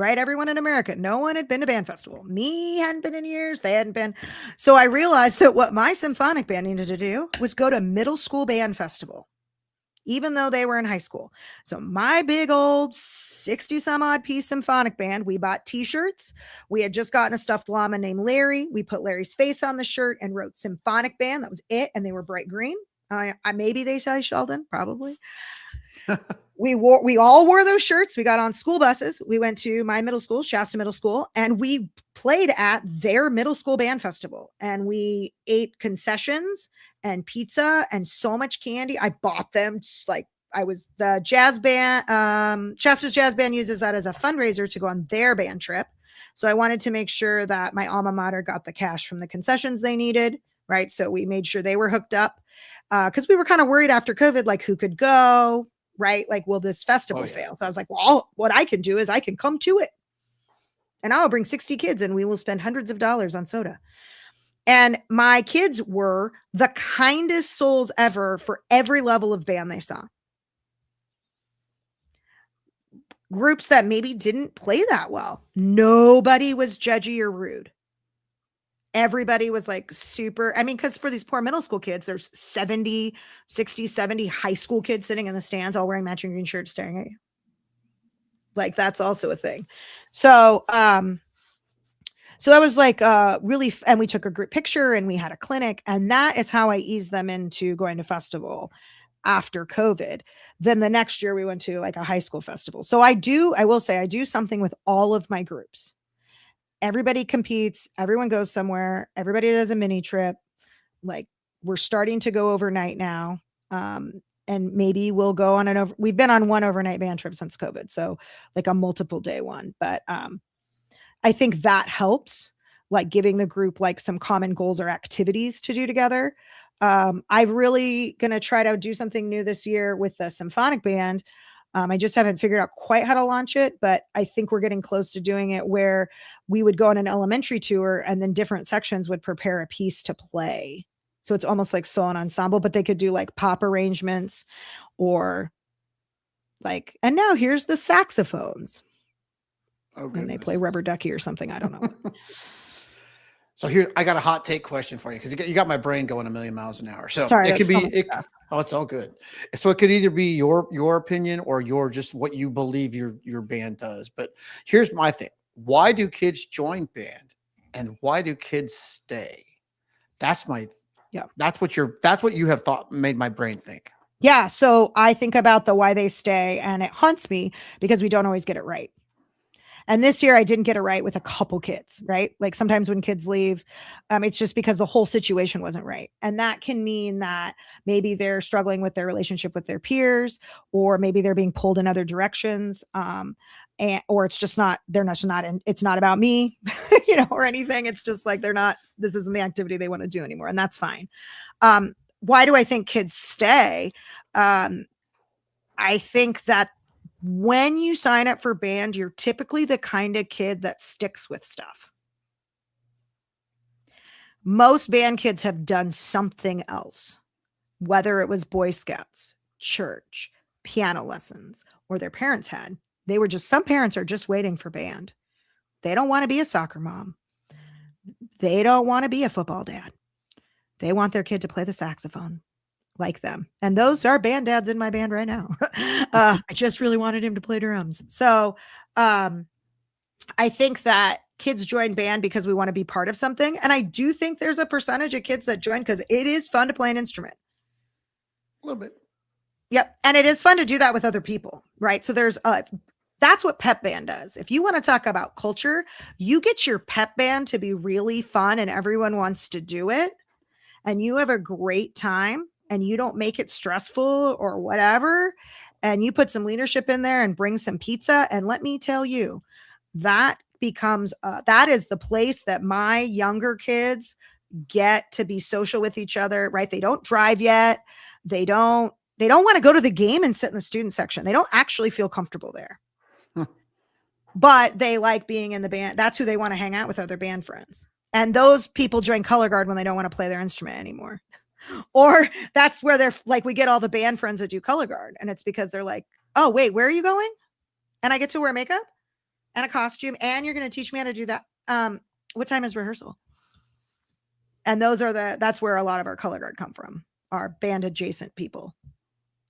Right? Everyone in America, no one had been to band festival. Me hadn't been in years. They hadn't been. So I realized that what my symphonic band needed to do was go to middle school band festival, even though they were in high school. So my big old 60 some odd piece symphonic band, we bought t-shirts. We had just gotten a stuffed llama named Larry. We put Larry's face on the shirt and wrote symphonic band. That was it. And they were bright green. Maybe they say Sheldon, probably. We all wore those shirts. We got on school buses. We went to my middle school, Shasta Middle School, and we played at their middle school band festival. And we ate concessions and pizza and so much candy. I bought them. I was the jazz band. Shasta's jazz band uses that as a fundraiser to go on their band trip. So I wanted to make sure that my alma mater got the cash from the concessions they needed. Right. So we made sure they were hooked up because we were kind of worried after COVID, like, who could go. Right? Like, will this festival fail? So I was like, well, what I can do is I can come to it and I'll bring 60 kids and we will spend hundreds of dollars on soda. And my kids were the kindest souls ever for every level of band they saw. Groups that maybe didn't play that well, nobody was judgy or rude. Everybody was like super, I mean, because for these poor middle school kids, there's 70, 60, 70 high school kids sitting in the stands all wearing matching green shirts staring at you. Like that's also a thing. So that was like really, and we took a group picture and we had a clinic, and that is how I eased them into going to festival after COVID. Then the next year we went to like a high school festival. So I will say I do something with all of my groups. Everybody competes, everyone goes somewhere, everybody does a mini trip. Like we're starting to go overnight now. And maybe we'll go on we've been on one overnight band trip since COVID. So like a multiple day one, but I think that helps, like giving the group like some common goals or activities to do together. I'm really going to try to do something new this year with the symphonic band. I just haven't figured out quite how to launch it, but I think we're getting close to doing it, where we would go on an elementary tour and then different sections would prepare a piece to play. So it's almost like solo and ensemble, but they could do like pop arrangements or like, and now here's the saxophones. Oh, and they play Rubber Ducky or something. I don't know. So here, I got a hot take question for you, because you got my brain going a million miles an hour. So sorry, it could be, it's all good. So it could either be your opinion or your just what you believe your band does. But here's my thing: why do kids join band, and why do kids stay? That's what you have thought made my brain think. Yeah. So I think about the why they stay, and it haunts me because we don't always get it right. And this year I didn't get it right with a couple kids, right? Like sometimes when kids leave, it's just because the whole situation wasn't right. And that can mean that maybe they're struggling with their relationship with their peers, or maybe they're being pulled in other directions. Or it's just not, it's not about me, or anything. It's just like, this isn't the activity they want to do anymore. And that's fine. Why do I think kids stay? I think that when you sign up for band, you're typically the kind of kid that sticks with stuff. Most band kids have done something else, whether it was Boy Scouts, church, piano lessons, or their parents had. Some parents are just waiting for band. They don't want to be a soccer mom. They don't want to be a football dad. They want their kid to play the saxophone like them. And those are band dads in my band right now. I just really wanted him to play drums. So I think that kids join band because we want to be part of something. And I do think there's a percentage of kids that join because it is fun to play an instrument. A little bit. Yep. And it is fun to do that with other people, right? So that's what pep band does. If you want to talk about culture, you get your pep band to be really fun and everyone wants to do it. And you have a great time. And you don't make it stressful or whatever, and you put some leadership in there and bring some pizza. And let me tell you, that is the place that my younger kids get to be social with each other, right? They don't drive yet. They don't want to go to the game and sit in the student section. They don't actually feel comfortable there, but they like being in the band. That's who they want to hang out with, other band friends. And those people join color guard when they don't want to play their instrument anymore. Or that's where they're like, we get all the band friends that do color guard. And it's because they're like, oh, wait, where are you going? And I get to wear makeup and a costume. And you're going to teach me how to do that. What time is rehearsal? And that's where a lot of our color guard come from, our band adjacent people.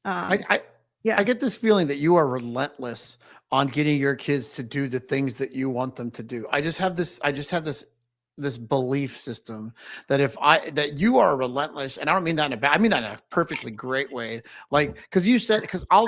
I get this feeling that you are relentless on getting your kids to do the things that you want them to do. I just have this belief system that you are relentless, and I don't mean that I mean that in a perfectly great way. Like, I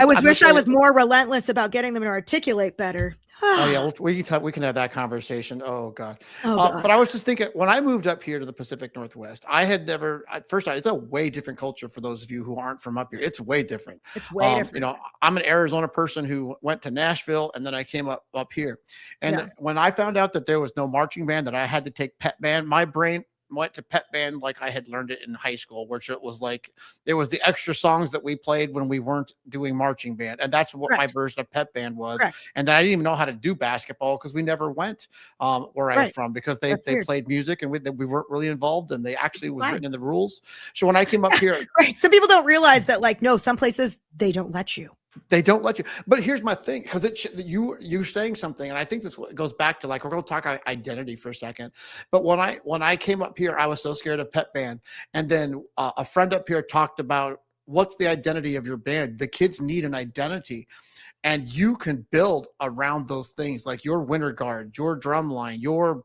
wish I was more relentless about getting them to articulate better. Oh yeah, we can have that conversation. Oh God. But I was just thinking, when I moved up here to the Pacific Northwest, it's a way different culture for those of you who aren't from up here. It's way different. It's way different. I'm an Arizona person who went to Nashville, and then I came up here. And when I found out that there was no marching band, that I had to take pep band, my brain went to pep band like I had learned it in high school, which it was like there was the extra songs that we played when we weren't doing marching band, and that's what my Correct. version of pep band was. Correct. And then I didn't even know how to do basketball because we never went where I was Right. from, because That's they weird. played music and we weren't really involved, and they actually was Fine. written in the rules. So when I came up here, Right. Some people don't realize that, like, no, some places they don't let you. they don't let you. But here's my thing, because you're saying something, and I think this goes back to, like, we're going to talk identity for a second. But when I came up here, I was so scared of pep band, and then a friend up here talked about what's the identity of your band. The kids need an identity, and you can build around those things, like your winter guard, your drum line, your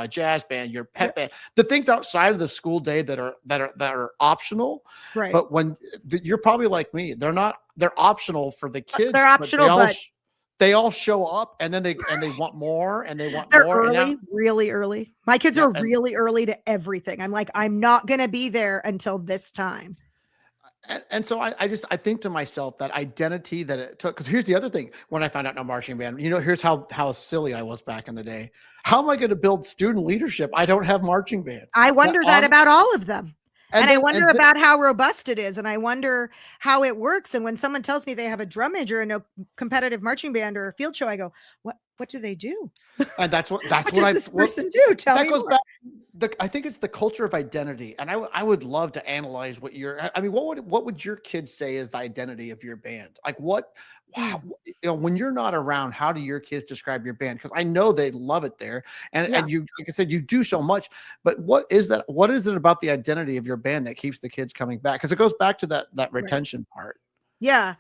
jazz band, your pep band, the things outside of the school day that are optional. Right. But when you're probably like me, they're optional for the kids. They're optional, but they all show up, and then they want more, and they want they're more. early, really early. My kids Yeah, are really early to everything. I'm like, I'm not going to be there until this time. And so I think to myself, that identity that it took, because here's the other thing. When I found out no marching band, here's how silly I was back in the day. How am I going to build student leadership? I don't have marching band. I wonder that about all of them. And I wonder about how robust it is. And I wonder how it works. And when someone tells me they have a drum major and no competitive marching band or a field show, I go, what do they do? And that's what does this person do? Tell me more. I think it's the culture of identity. And I would love to analyze what would your kids say is the identity of your band? Like when you're not around, how do your kids describe your band? Because I know they love it there. And you, like I said, you do so much, but what is that? What is it about the identity of your band that keeps the kids coming back? Because it goes back to that retention part. Yeah.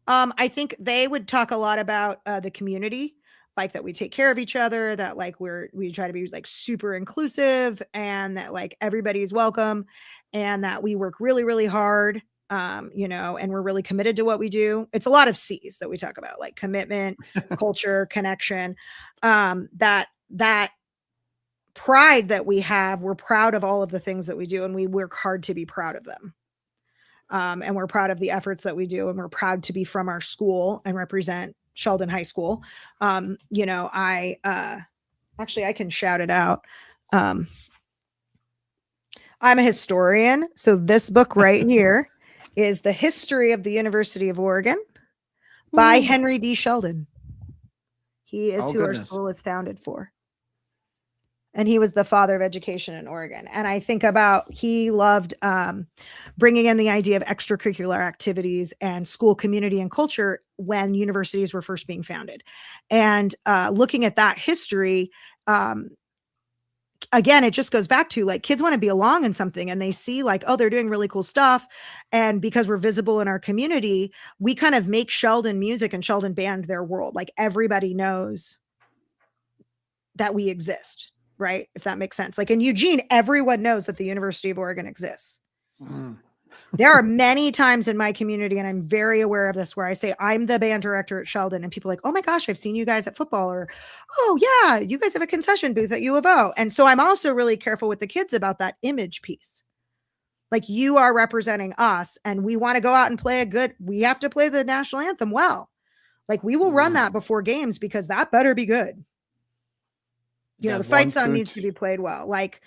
I think they would talk a lot about the community, like that we take care of each other, that like we try to be like super inclusive, and that like everybody's welcome, and that we work really, really hard, and we're really committed to what we do. It's a lot of C's that we talk about, like commitment, culture, connection, that pride that we have. We're proud of all of the things that we do, and we work hard to be proud of them. And we're proud of the efforts that we do, and we're proud to be from our school and represent Sheldon High School. I can shout it out. I'm a historian. So this book right here is The History of the University of Oregon by Henry B. Sheldon. He is who our school is founded for. And he was the father of education in Oregon. And I think about, he loved bringing in the idea of extracurricular activities and school community and culture when universities were first being founded. And looking at that history, again, it just goes back to like kids want to be along in something, and they see like, oh, they're doing really cool stuff. And because we're visible in our community, we kind of make Sheldon music and Sheldon band their world. Like everybody knows that we exist. Right? If that makes sense. Like in Eugene, everyone knows that the University of Oregon exists. There are many times in my community, and I'm very aware of this, where I say, I'm the band director at Sheldon, and people are like, oh my gosh, I've seen you guys at football, or, oh yeah, you guys have a concession booth at U of O. And so I'm also really careful with the kids about that image piece. Like, you are representing us, and we want to go out and we have to play the national anthem well. Like, we will run that before games, because that better be good. The fight song needs to be played well. Like,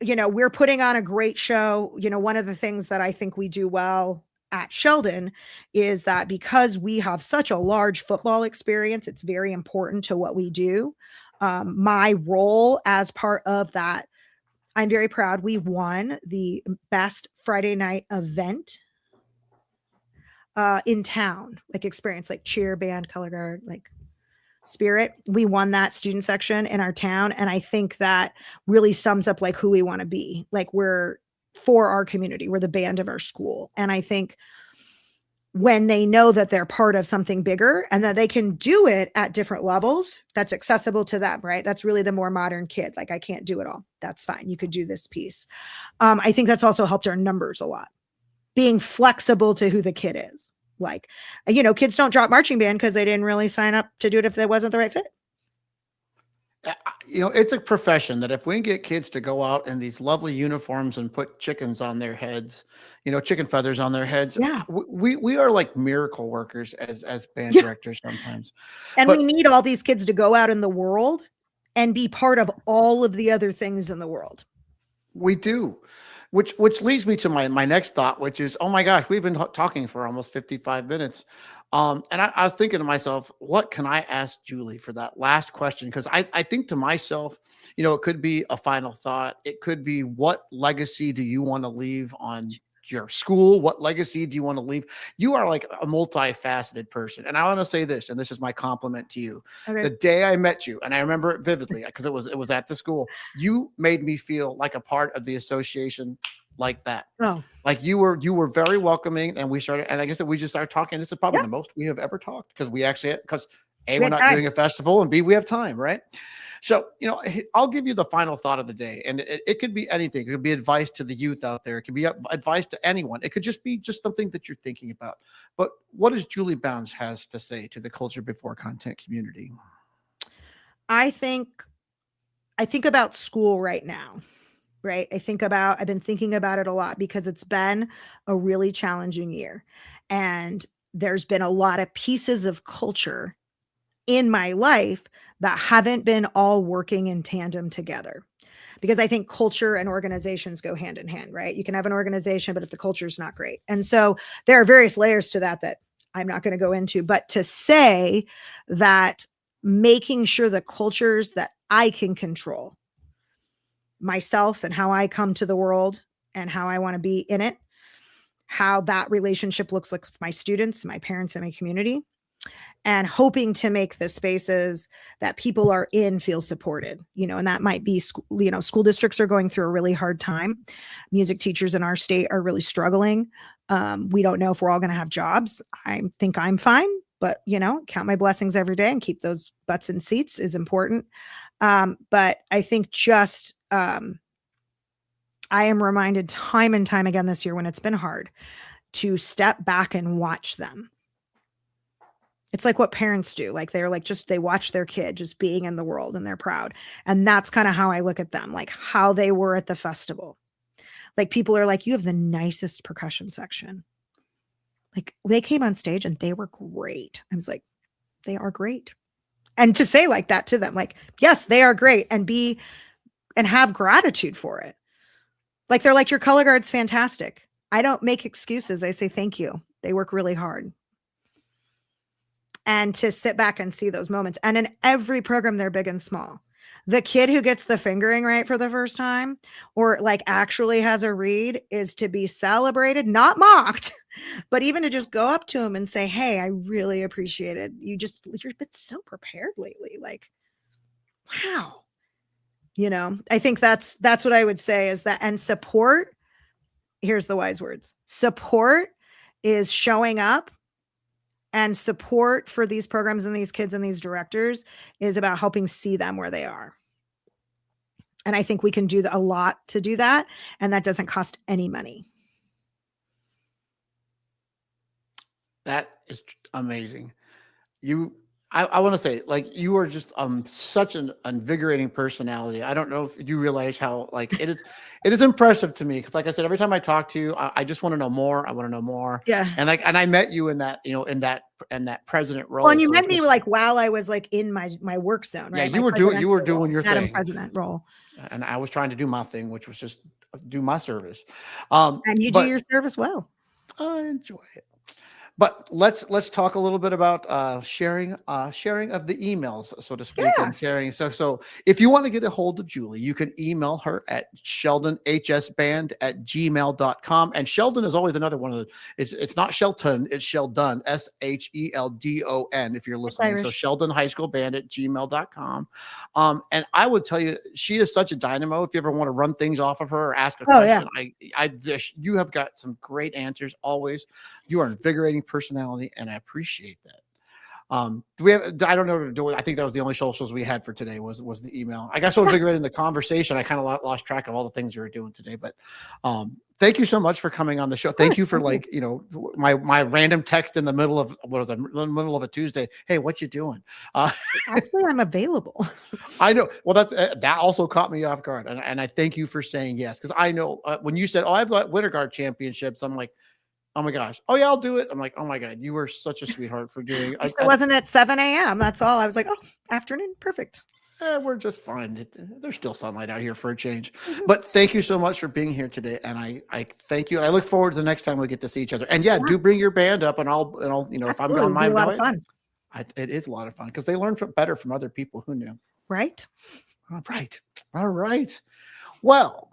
we're putting on a great show. One of the things that I think we do well at Sheldon is that because we have such a large football experience, it's very important to what we do. My role as part of that, I'm very proud. We won the best Friday night event in town, like experience, like cheer, band, color guard, like spirit. We won that student section in our town. And I think that really sums up like who we want to be. Like, we're for our community. We're the band of our school. And I think when they know that they're part of something bigger and that they can do it at different levels, that's accessible to them, right? That's really the more modern kid. Like, I can't do it all. That's fine. You could do this piece. I think that's also helped our numbers a lot, being flexible to who the kid is. Like, kids don't drop marching band because they didn't really sign up to do it if that wasn't the right fit. It's a profession that if we can get kids to go out in these lovely uniforms and put chickens on their heads, chicken feathers on their heads. Yeah. We are like miracle workers as band directors sometimes. And we need all these kids to go out in the world and be part of all of the other things in the world. We do, which leads me to my next thought, which is, oh my gosh, we've been talking for almost 55 minutes. And I was thinking to myself, what can I ask Julie for that last question? Because I think to myself, it could be a final thought. It could be, what legacy do you want to leave on your school? What legacy do you want to leave? You are like a multifaceted person. And I want to say this, and this is my compliment to you. Okay. The day I met you, and I remember it vividly because it was at the school, you made me feel like a part of the association like that. Oh, Like you were very welcoming, and I guess that we just started talking. This is probably yeah. the most we have ever talked, because we actually, because A, We we're had not time. doing a festival, and B, we have time, right? So, I'll give you the final thought of the day, and it could be anything. It could be advice to the youth out there. It could be advice to anyone. It could just be something that you're thinking about. But what does Julie Bounds has to say to the Culture Before Content community? I think about school right now, right? I've been thinking about it a lot because it's been a really challenging year. And there's been a lot of pieces of culture in my life that haven't been all working in tandem together. Because I think culture and organizations go hand in hand, right? You can have an organization, but if the culture is not great. And so there are various layers to that I'm not going to go into, but to say that making sure the cultures that I can control, myself and how I come to the world and how I want to be in it, how that relationship looks like with my students, my parents, and my community, and hoping to make the spaces that people are in feel supported, and that might be, school districts are going through a really hard time. Music teachers in our state are really struggling. We don't know if we're all going to have jobs. I think I'm fine, but, count my blessings every day and keep those butts in seats is important. But I think just, I am reminded time and time again this year, when it's been hard, to step back and watch them. It's like what parents do. Like they watch their kid just being in the world and they're proud. And that's kind of how I look at them, like how they were at the festival. Like people are like, you have the nicest percussion section. Like they came on stage and they were great. I was like, they are great. And to say like that to them, like, yes, they are great, and have gratitude for it. Like they're like, your color guard's fantastic. I don't make excuses. I say, thank you. They work really hard. And to sit back and see those moments. And in every program, they're big and small. The kid who gets the fingering right for the first time, or like actually has a read, is to be celebrated, not mocked, but even to just go up to him and say, hey, I really appreciated you've been so prepared lately. Like, wow. I think that's what I would say is that. And support, here's the wise words. Support is showing up, and support for these programs and these kids and these directors is about helping see them where they are. And I think we can do a lot to do that. And that doesn't cost any money. That is amazing. I want to say, like, you are just such an invigorating personality. I don't know if you realize how, like, it is impressive to me, because, like I said, every time I talk to you, I just want to know more. I want to know more. Yeah. And I met you in that, in that president role. Well, and you So met me just- like while I was like in my work zone, right? Yeah, My you were doing presidential your role, Madam thing, President role. and I was trying to do my thing, which was just do my service. And you do But your service well. I enjoy it. But let's talk a little bit about sharing of the emails, so to speak, Yeah. and sharing. So if you want to get a hold of Julie, you can email her at sheldonhsband@gmail.com. And Sheldon is always another one of the, it's not Shelton, it's Sheldon, SHELDON, if you're listening. So Irish. Sheldon High School Band at gmail.com. And I would tell you, she is such a dynamo. If you ever want to run things off of her or ask a question, you have got some great answers always. You are invigorating personality, and I appreciate that. Do we have, I don't know what to do with, I think that was the only socials we had for today was the email. I got so invigorated in the conversation, I kind of lost track of all the things we were doing today. But thank you so much for coming on the show. Thank you for my random text in the middle of a Tuesday. Hey, what you doing? Actually, I'm available. I know. Well, that also caught me off guard, and I thank you for saying yes, because I know when you said, "Oh, I've got Winter Guard championships," I'm like, oh my gosh. Oh yeah, I'll do it. I'm like, oh my God, you were such a sweetheart for doing it. It wasn't at 7 a.m. That's all. I was like, oh, afternoon. Perfect. we're just fine. There's still sunlight out here for a change. But thank you so much for being here today. And I thank you. And I look forward to the next time we get to see each other. And yeah, Yeah. do bring your band up and I'll, if I'm Absolutely. on It'd my be a lot of way, fun. it is a lot of fun because they learn better from other people. Who knew? Right. All right. All right. Well,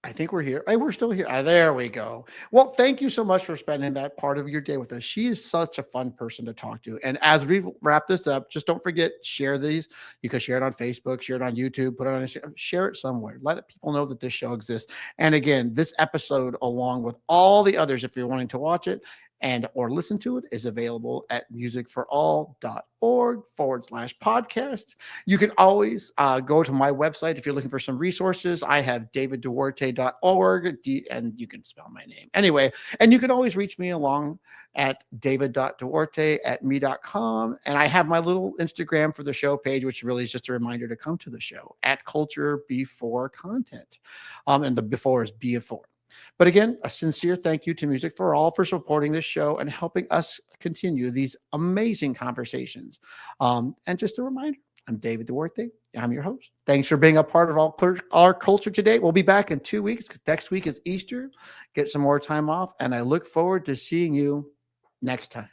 I think we're here. Hey, we're still here. There we go. Well, thank you so much for spending that part of your day with us. She is such a fun person to talk to. And as we wrap this up, just don't forget, share these. You can share it on Facebook, share it on YouTube, put it on, share it somewhere. Let people know that this show exists. And again, this episode, along with all the others, if you're wanting to watch it and or listen to it, is available at musicforall.org/podcast. You can always go to my website if you're looking for some resources. I have davidduarte.org, and you can spell my name anyway. And you can always reach me along at david.duarte@me.com. And I have my little Instagram for the show page, which really is just a reminder to come to the show at Culture Before Content. And the before is before. But again, a sincere thank you to Music for All for supporting this show and helping us continue these amazing conversations. And just a reminder, I'm David Duarte. I'm your host. Thanks for being a part of our culture today. We'll be back in 2 weeks. Next week is Easter. Get some more time off. And I look forward to seeing you next time.